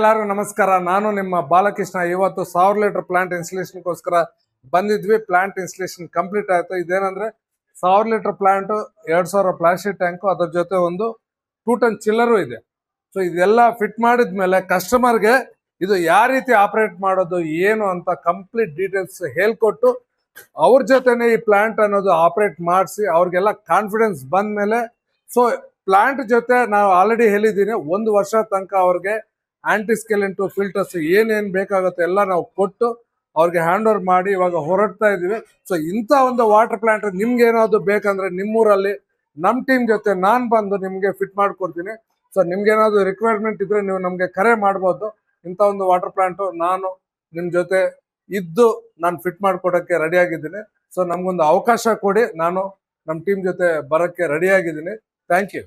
ಎಲ್ಲರಿಗೂ ನಮಸ್ಕಾರ. ನಾನು ನಿಮ್ಮ ಬಾಲಕೃಷ್ಣ. ಇವತ್ತು 1000 ಲೀಟರ್ ಪ್ಲಾಂಟ್ ಇನ್ಸ್ಟಾಲೇಷನ್ಗೋಸ್ಕರ ಬಂದಿದ್ವಿ. ಪ್ಲಾಂಟ್ ಇನ್ಸ್ಟಾಲೇಷನ್ ಕಂಪ್ಲೀಟ್ ಆಯ್ತು. ಇದೇನಂದ್ರೆ 1000 ಲೀಟರ್ ಪ್ಲಾಂಟ್, 2000 ಪ್ಲಾಸ್ಟಿಕ್ ಟ್ಯಾಂಕು, ಅದ್ರ ಜೊತೆ ಒಂದು 2 ಟನ್ ಚಿಲ್ಲರು ಇದೆ. ಸೊ ಇದೆಲ್ಲ ಫಿಟ್ ಮಾಡಿದ್ಮೇಲೆ ಕಸ್ಟಮರ್ಗೆ ಇದು ಯಾವ ರೀತಿ ಆಪರೇಟ್ ಮಾಡೋದು ಏನು ಅಂತ ಕಂಪ್ಲೀಟ್ ಡೀಟೇಲ್ಸ್ ಹೇಳ್ಕೊಟ್ಟು ಅವ್ರ ಜೊತೆನೆ ಈ ಪ್ಲಾಂಟ್ ಅನ್ನೋದು ಆಪರೇಟ್ ಮಾಡಿಸಿ ಅವ್ರಿಗೆಲ್ಲ ಕಾನ್ಫಿಡೆನ್ಸ್ ಬಂದ್ಮೇಲೆ, ಸೊ ಪ್ಲಾಂಟ್ ಜೊತೆ ನಾವು ಆಲ್ರೆಡಿ ಹೇಳಿದ್ದೀನಿ 1 ವರ್ಷ ತನಕ ಅವ್ರಿಗೆ ಆಂಟಿಸ್ಕೆಲೆಂಟು ಫಿಲ್ಟರ್ಸ್ ಏನೇನು ಬೇಕಾಗುತ್ತೆ ಎಲ್ಲ ನಾವು ಕೊಟ್ಟು ಅವ್ರಿಗೆ ಹ್ಯಾಂಡ್ ಓವರ್ ಮಾಡಿ ಇವಾಗ ಹೊರಡ್ತಾ ಇದೀವಿ. ಸೊ ಇಂಥ ಒಂದು ವಾಟರ್ ಪ್ಲಾಂಟ್ ನಿಮ್ಗೆ ಏನಾದ್ರು ಬೇಕಂದ್ರೆ ನಿಮ್ಮೂರಲ್ಲಿ ನಮ್ಮ ಟೀಮ್ ಜೊತೆ ನಾನು ಬಂದು ನಿಮಗೆ ಫಿಟ್ ಮಾಡ್ಕೊಡ್ತೀನಿ. ಸೊ ನಿಮ್ಗೆ ಏನಾದ್ರು ರಿಕ್ವೈರ್ಮೆಂಟ್ ಇದ್ರೆ ನೀವು ನಮಗೆ ಕರೆ ಮಾಡ್ಬೋದು. ಇಂಥ ಒಂದು ವಾಟರ್ ಪ್ಲಾಂಟು ನಾನು ನಿಮ್ಮ ಜೊತೆ ಇದ್ದು ನಾನು ಫಿಟ್ ಮಾಡ್ಕೊಡೋಕ್ಕೆ ರೆಡಿ ಆಗಿದ್ದೀನಿ. ಸೊ ನಮ್ಗೊಂದು ಅವಕಾಶ ಕೊಡಿ, ನಾನು ನಮ್ಮ ಟೀಮ್ ಜೊತೆ ಬರೋಕ್ಕೆ ರೆಡಿ ಆಗಿದ್ದೀನಿ. Thank you.